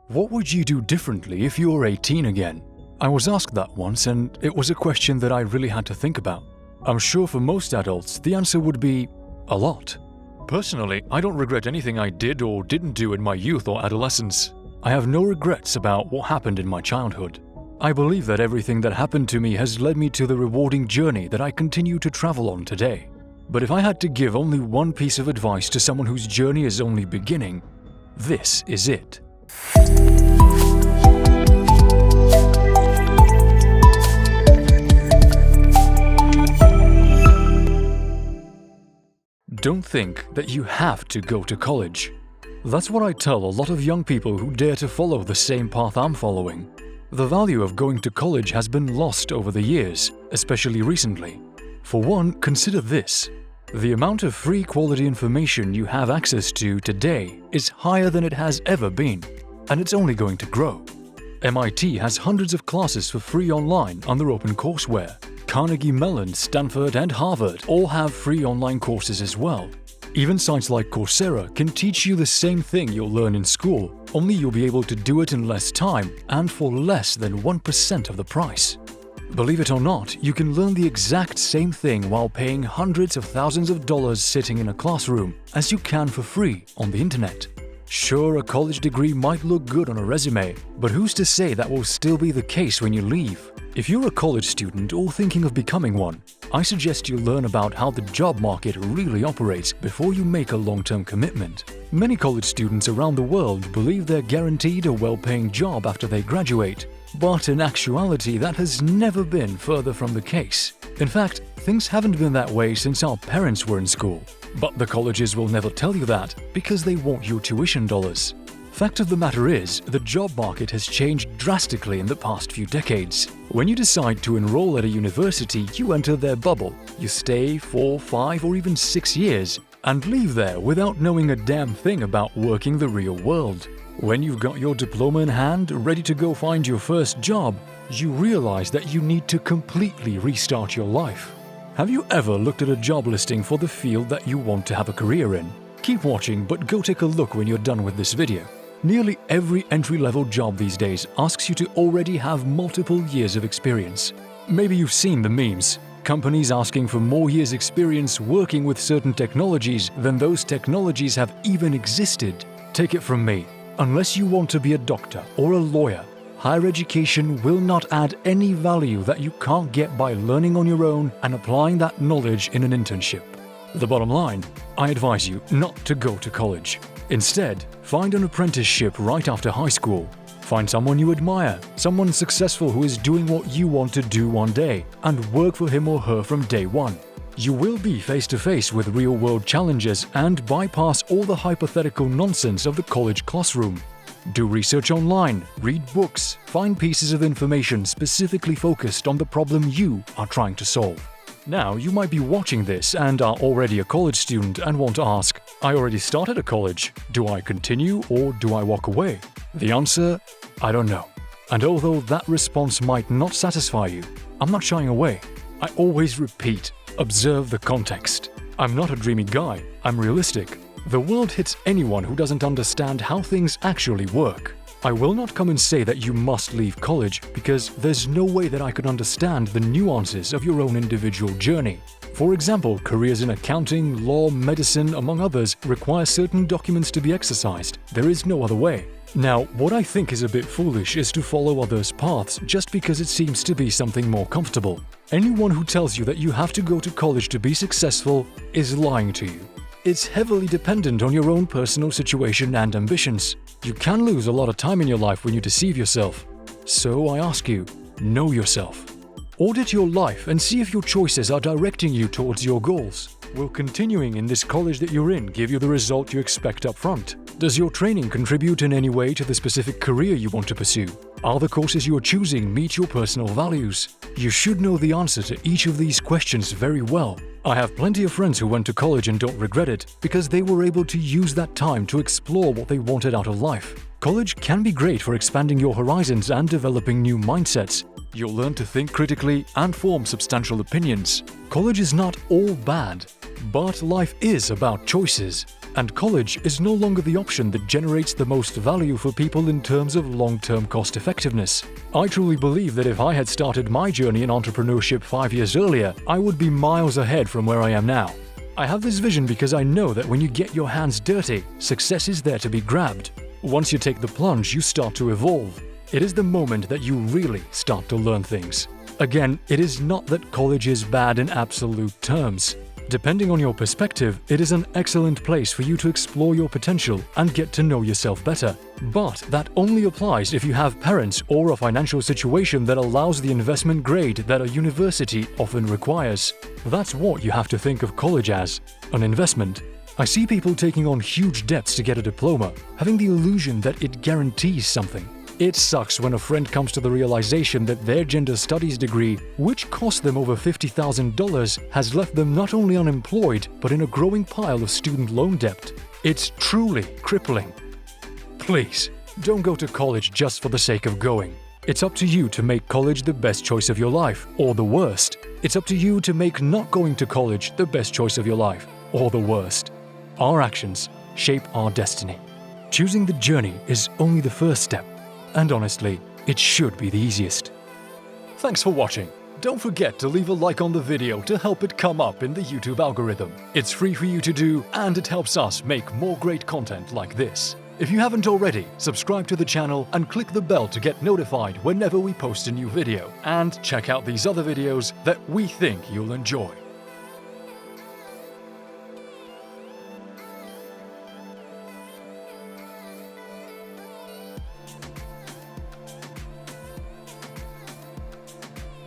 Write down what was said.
What would you do differently if you were 18 again? I was asked that once, and it was a question that I really had to think about. I'm sure for most adults, the answer would be a lot. Personally, I don't regret anything I did or didn't do in my youth or adolescence. I have no regrets about what happened in my childhood. I believe that everything that happened to me has led me to the rewarding journey that I continue to travel on today. But if I had to give only one piece of advice to someone whose journey is only beginning, this is it. Don't think that you have to go to college. That's what I tell a lot of young people who dare to follow the same path I'm following. The value of going to college has been lost over the years, especially recently. For one, consider this. The amount of free quality information you have access to today is higher than it has ever been, and it's only going to grow. MIT has hundreds of classes for free online on their open courseware. Carnegie Mellon, Stanford, and Harvard all have free online courses as well. Even sites like Coursera can teach you the same thing you'll learn in school, only you'll be able to do it in less time and for less than 1% of the price. Believe it or not, you can learn the exact same thing while paying hundreds of thousands of dollars sitting in a classroom as you can for free on the internet. Sure, a college degree might look good on a resume, but who's to say that will still be the case when you leave? If you're a college student or thinking of becoming one, I suggest you learn about how the job market really operates before you make a long-term commitment. Many college students around the world believe they're guaranteed a well-paying job after they graduate, but in actuality that has never been further from the case. In fact, things haven't been that way since our parents were in school. But the colleges will never tell you that because they want your tuition dollars. Fact of the matter is, the job market has changed drastically in the past few decades. When you decide to enroll at a university, you enter their bubble. You stay 4, 5, or even 6 years and leave there without knowing a damn thing about working the real world. When you've got your diploma in hand, ready to go find your first job, you realize that you need to completely restart your life. Have you ever looked at a job listing for the field that you want to have a career in? Keep watching, but go take a look when you're done with this video. Nearly every entry-level job these days asks you to already have multiple years of experience. Maybe you've seen the memes. Companies asking for more years' experience working with certain technologies than those technologies have even existed. Take it from me, unless you want to be a doctor or a lawyer, higher education will not add any value that you can't get by learning on your own and applying that knowledge in an internship. The bottom line, I advise you not to go to college. Instead, find an apprenticeship right after high school. Find someone you admire, someone successful who is doing what you want to do one day, and work for him or her from day one. You will be face to face with real-world challenges and bypass all the hypothetical nonsense of the college classroom. Do research online, read books, find pieces of information specifically focused on the problem you are trying to solve. Now, you might be watching this and are already a college student and want to ask, I already started a college. Do I continue or do I walk away? The answer, I don't know. And although that response might not satisfy you, I'm not shying away. I always repeat, observe the context. I'm not a dreamy guy, I'm realistic. The world hits anyone who doesn't understand how things actually work. I will not come and say that you must leave college because there's no way that I could understand the nuances of your own individual journey. For example, careers in accounting, law, medicine, among others, require certain documents to be exercised. There is no other way. Now, what I think is a bit foolish is to follow others' paths just because it seems to be something more comfortable. Anyone who tells you that you have to go to college to be successful is lying to you. It's heavily dependent on your own personal situation and ambitions. You can lose a lot of time in your life when you deceive yourself. So I ask you, know yourself. Audit your life and see if your choices are directing you towards your goals. Will continuing in this college that you're in give you the result you expect up front? Does your training contribute in any way to the specific career you want to pursue? Are the courses you are choosing meet your personal values? You should know the answer to each of these questions very well. I have plenty of friends who went to college and don't regret it because they were able to use that time to explore what they wanted out of life. College can be great for expanding your horizons and developing new mindsets. You'll learn to think critically and form substantial opinions. College is not all bad, but life is about choices. and college is no longer the option that generates the most value for people in terms of long-term cost effectiveness. I truly believe that if I had started my journey in entrepreneurship 5 years earlier, I would be miles ahead from where I am now. I have this vision because I know that when you get your hands dirty, success is there to be grabbed. Once you take the plunge, you start to evolve. It is the moment that you really start to learn things. Again, it is not that college is bad in absolute terms. Depending on your perspective, it is an excellent place for you to explore your potential and get to know yourself better. But that only applies if you have parents or a financial situation that allows the investment grade that a university often requires. That's what you have to think of college as, an investment. I see people taking on huge debts to get a diploma, having the illusion that it guarantees something. It sucks when a friend comes to the realization that their gender studies degree, which cost them over $50,000, has left them not only unemployed, but in a growing pile of student loan debt. It's truly crippling. Please, don't go to college just for the sake of going. It's up to you to make college the best choice of your life, or the worst. It's up to you to make not going to college the best choice of your life, or the worst. Our actions shape our destiny. Choosing the journey is only the first step. And honestly, it should be the easiest. Thanks for watching. Don't forget to leave a like on the video to help it come up in the YouTube algorithm. It's free for you to do, and it helps us make more great content like this. If you haven't already, subscribe to the channel and click the bell to get notified whenever we post a new video. And check out these other videos that we think you'll enjoy.